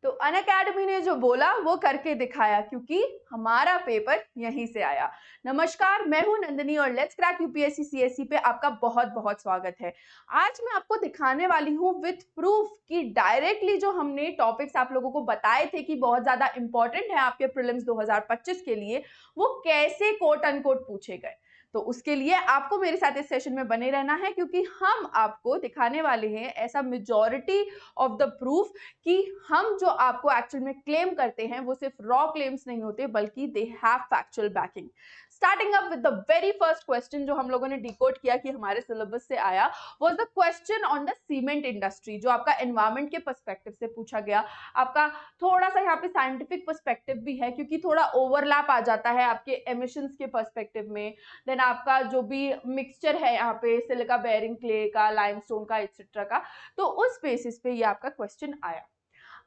तो अनअकैडमी ने जो बोला वो करके दिखाया, क्योंकि हमारा पेपर यहीं से आया। नमस्कार, मैं हूं नंदिनी और लेट्स क्रैक यूपीएससी सीएससी पे आपका बहुत बहुत स्वागत है। आज मैं आपको दिखाने वाली हूं विथ प्रूफ कि डायरेक्टली जो हमने टॉपिक्स आप लोगों को बताए थे कि बहुत ज्यादा इंपॉर्टेंट है आपके प्रीलिम्स 2025 के लिए, वो कैसे कोट अनकोट पूछे गए। तो उसके लिए आपको मेरे साथ इस सेशन में बने रहना है, क्योंकि हम आपको दिखाने वाले हैं ऐसा मेजॉरिटी ऑफ द प्रूफ कि हम जो आपको एक्चुअल में क्लेम करते हैं वो सिर्फ रॉ क्लेम्स नहीं होते, बल्कि they have factual banking. Starting up with the very first question जो हम लोगों ने डिकोड किया कि हमारे सिलेबस से आया, was the question on the cement industry, जो आपका एनवायरमेंट के पर्सपेक्टिव से पूछा गया। आपका थोड़ा सा यहाँ पे साइंटिफिक पर्सपेक्टिव भी है, क्योंकि थोड़ा ओवरलैप आ जाता है आपके एमिशंस के पर्सपेक्टिव में। देन आपका जो भी मिक्सचर है यहाँ पे सिलिका बेयरिंग क्ले का, लाइमस्टोन का, एक्सेट्रा का, तो उस बेसिस पे ये आपका क्वेश्चन आया।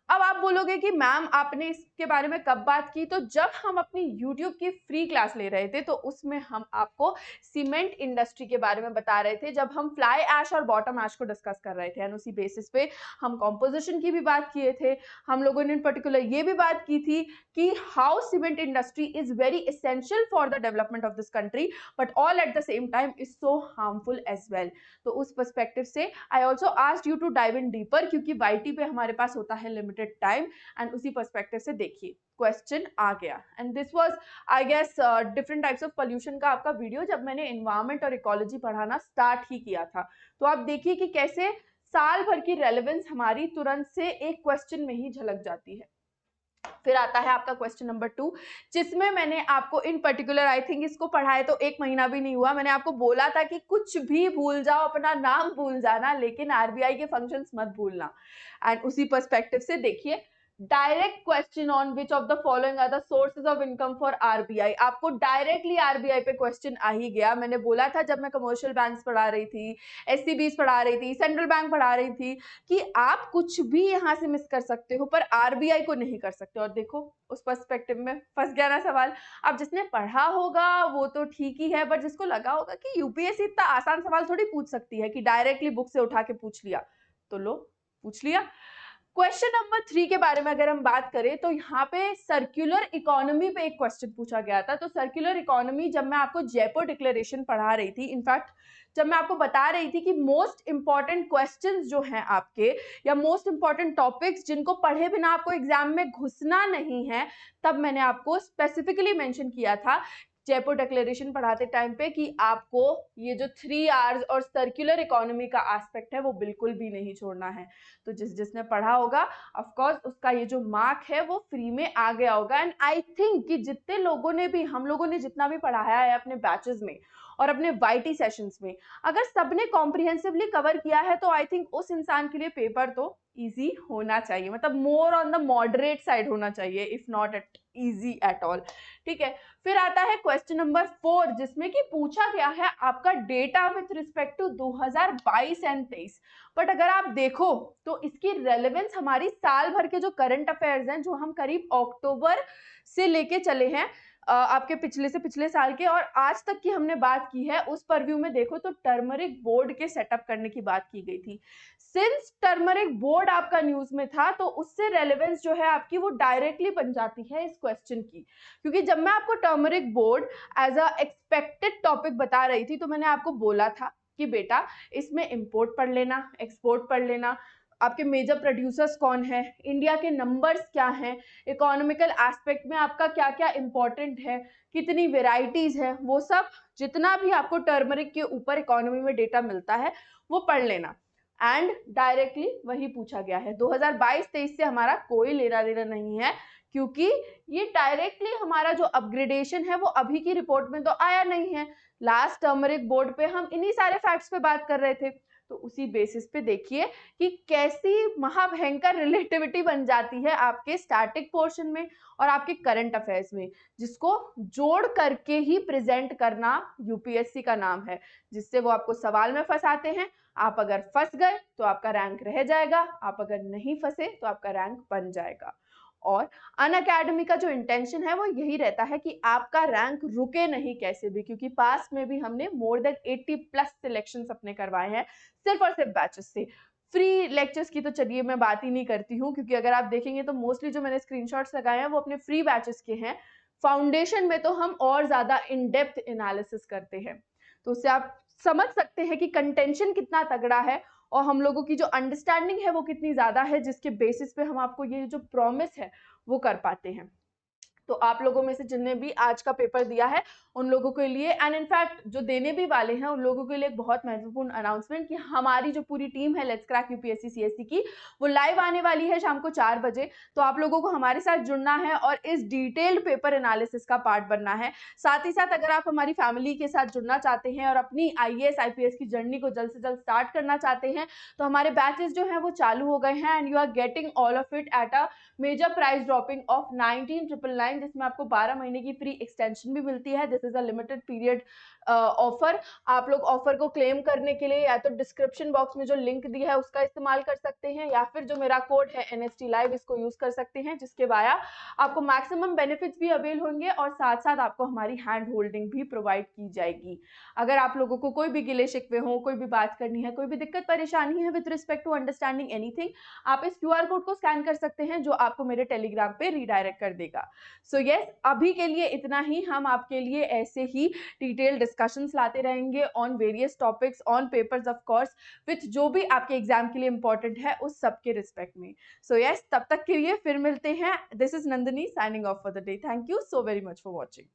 अब आप बोलोगे कि मैम आपने इसके बारे में कब बात की, तो जब हम अपनी YouTube की फ्री क्लास ले रहे थे तो उसमें हम आपको सीमेंट इंडस्ट्री के बारे में बता रहे थे, जब हम फ्लाई ऐश और बॉटम ऐश को डिस्कस कर रहे थे। एंड उसी बेसिस पे हम कॉम्पोजिशन की भी बात किए थे। हम लोगों ने इन पर्टिकुलर ये भी बात की थी कि how cement industry is very essential for the development of this country, but all at the same time is so harmful as well. तो उस पर्सपेक्टिव से I also asked you to dive in deeper, क्योंकि YT पे हमारे पास होता है limited time. And उसी पर्सपेक्टिव से देखिए क्वेश्चन आ गया। And this was I guess different types of pollution का आपका वीडियो, जब मैंने एनवायरमेंट और इकोलॉजी पढ़ाना स्टार्ट ही किया था। तो आप देखिए कि कैसे साल भर की रेलेवेंस हमारी तुरंत से एक क्वेश्चन में ही झलक जाती है। फिर आता है आपका क्वेश्चन नंबर 2, जिसमें मैंने आपको इन पर्टिकुलर, आई थिंक इसको पढ़ाए तो 1 महीना भी नहीं हुआ, मैंने आपको बोला था कि कुछ भी भूल जाओ, अपना नाम भूल जाना, लेकिन आरबीआई के फंक्शंस मत भूलना। एंड उसी पर्सपेक्टिव से देखिए, direct question on which of the following are the sources of income for RBI. आपको डायरेक्टली आरबीआई पे क्वेश्चन आ ही गया। मैंने बोला था जब मैं कमर्शियल बैंक्स पढ़ा रही थी, एससीबीज पढ़ा रही थी, सेंट्रल बैंक पढ़ा रही थी, कि आप कुछ भी यहां से मिस कर सकते हो पर आरबीआई को नहीं कर सकते। और देखो उस पर्सपेक्टिव में फंस गया ना सवाल। अब जिसने पढ़ा होगा वो तो ठीक ही है, बट जिसको लगा होगा कि यूपीएससी इतना आसान सवाल थोड़ी पूछ सकती है कि डायरेक्टली बुक से उठा के पूछ लिया, तो लो पूछ लिया। क्वेश्चन नंबर 3 के बारे में अगर हम बात करें तो यहाँ पे सर्कुलर इकोनॉमी पे एक क्वेश्चन पूछा गया था। तो सर्कुलर इकोनॉमी जब मैं आपको जयपुर डिक्लेरेशन पढ़ा रही थी, इनफैक्ट जब मैं आपको बता रही थी कि मोस्ट इंपॉर्टेंट क्वेश्चंस जो हैं आपके, या मोस्ट इंपॉर्टेंट टॉपिक्स जिनको पढ़े बिना आपको एग्जाम में घुसना नहीं है, तब मैंने आपको स्पेसिफिकली मेंशन किया था जयपुर डिक्लेरेशन पढ़ाते टाइम पे कि आपको ये जो 3 आवर्स और सर्कुलर इकोनॉमी का एस्पेक्ट है वो बिल्कुल भी नहीं छोड़ना है। तो जिसने पढ़ा होगा ऑफ कोर्स उसका ये जो मार्क है वो फ्री में आ गया होगा। एंड आई थिंक कि जितने लोगों ने भी, हम लोगों ने जितना भी पढ़ाया है अपने बैचेस में और अपने वाईटी सेशंस में, अगर सबने कॉम्प्रिहेंसिवली कवर किया है तो आई थिंक उस इंसान के लिए पेपर तो इजी होना चाहिए, मतलब more on the moderate side होना चाहिए, if not at easy at all. ठीक है, फिर आता है क्वेश्चन नंबर 4, जिसमें कि पूछा गया है आपका data with respect to 2022 and 23। But अगर आप देखो तो इसकी रेलेवेंस हमारी साल भर के जो करंट अफेयर्स हैं, जो हम करीब अक्टूबर से लेके चले हैं आपके पिछले से पिछले साल के, और आज तक की हमने बात की है, उस परव्यू में देखो तो टर्मरिक बोर्ड के सेटअप करने की बात की गई थी। सिंस टर्मरिक बोर्ड आपका न्यूज में था तो उससे रेलेवेंस जो है आपकी वो डायरेक्टली बन जाती है इस क्वेश्चन की, क्योंकि जब मैं आपको turmeric board as a expected topic बता रही थी तो मैंने आपको बोला था कि बेटा इसमें इंपोर्ट पढ़ लेना, एक्सपोर्ट पढ़ लेना, आपके मेजर प्रोड्यूसर्स कौन है, इंडिया के नंबर्स क्या हैं, इकोनॉमिकल एस्पेक्ट में आपका क्या क्या इंपॉर्टेंट है, कितनी वेराइटीज है, वो सब जितना भी आपको टर्मरिक के ऊपर इकोनॉमी में डेटा मिलता है वो पढ़ लेना। एंड डायरेक्टली वही पूछा गया है। 2022-23 से हमारा कोई लेना देना नहीं है, क्योंकि ये डायरेक्टली हमारा जो अपग्रेडेशन है वो अभी की रिपोर्ट में तो आया नहीं है। लास्ट टर्मरिक बोर्ड पे हम इन्हीं सारे फैक्ट्स पे बात कर रहे थे। तो उसी बेसिस पे देखिए कि कैसी महाभयंकर रिलेटिविटी बन जाती है आपके स्टैटिक पोर्शन में और आपके करंट अफेयर्स में, जिसको जोड़ करके ही प्रेजेंट करना यूपीएससी का नाम है, जिससे वो आपको सवाल में फंसाते हैं। आप अगर फंस गए तो आपका रैंक रह जाएगा, आप अगर नहीं फंसे तो आपका रैंक बन जाएगा। और अनअकैडमी का जो इंटेंशन है वो यही रहता है कि आपका रैंक रुके नहीं कैसे भी, क्योंकि पास्ट में भी हमने मोर देन 80+ सिलेक्शंस अपने करवाए हैं सिर्फ और सिर्फ बैचेस से। फ्री लेक्चर्स की तो चलिए मैं बात ही नहीं करती हूँ, क्योंकि अगर आप देखेंगे तो मोस्टली जो मैंने स्क्रीनशॉट्स लगाए हैं वो अपने फ्री बैचेस के हैं। फाउंडेशन में तो हम और ज़्यादा इन डेप्थ एनालिसिस करते हैं। तो उससे आप समझ सकते हैं कि कंटेंशन कितना तगड़ा है और हम लोगों की जो अंडरस्टैंडिंग है वो कितनी ज़्यादा है, जिसके बेसिस पे हम आपको ये जो प्रॉमिस है वो कर पाते हैं। तो आप लोगों में से जिनने भी आज का पेपर दिया है उन लोगों के लिए, एंड इनफैक्ट जो देने भी वाले हैं उन लोगों के लिए एक बहुत महत्वपूर्ण अनाउंसमेंट कि हमारी जो पूरी टीम है लेट्स क्रैक यूपीएससी सीएससी की, वो लाइव आने वाली है शाम को 4 बजे। तो आप लोगों को हमारे साथ जुड़ना है और इस डिटेल्ड पेपर एनालिसिस का पार्ट बनना है। साथ ही साथ अगर आप हमारी फैमिली के साथ जुड़ना चाहते हैं और अपनी आईएएस आईपीएस की जर्नी को जल्द से जल्द स्टार्ट करना चाहते हैं, तो हमारे बैचेस जो हैं वो चालू हो गए हैं, and you are getting all of it at a major price dropping of 19,999, जिसमें आपको 12 महीने की फ्री एक्सटेंशन भी मिलती है। This is a limited period offer. आप लोग ऑफर को क्लेम करने के लिए या तो डिस्क्रिप्शन बॉक्स में जो लिंक दी है उसका इस्तेमाल कर सकते हैं, या फिर जो मेरा कोड है NST Live इसको यूज कर सकते हैं, जिसके वाया आपको मैक्सिमम बेनिफिट्स भी अवेल होंगे और साथ साथ आपको हमारी हैंड होल्डिंग भी प्रोवाइड की जाएगी। अगर आप लोगों को कोई भी गिले शिकवे हो, कोई भी बात करनी है, कोई भी दिक्कत परेशानी है with respect to understanding anything, आप इस QR कोड को स्कैन कर सकते हैं जो आपको मेरे टेलीग्राम पे रीडायरेक्ट कर देगा। सो यस, अभी के लिए इतना ही। हम आपके लिए ऐसे ही डिटेल डिस्कशंस लाते रहेंगे on various topics, on papers of course, with जो भी आपके एग्जाम के लिए इंपॉर्टेंट है उस सब के रिस्पेक्ट में। सो यस, तब तक के लिए फिर मिलते हैं। This is Nandini signing off for the day. Thank you so very much for watching.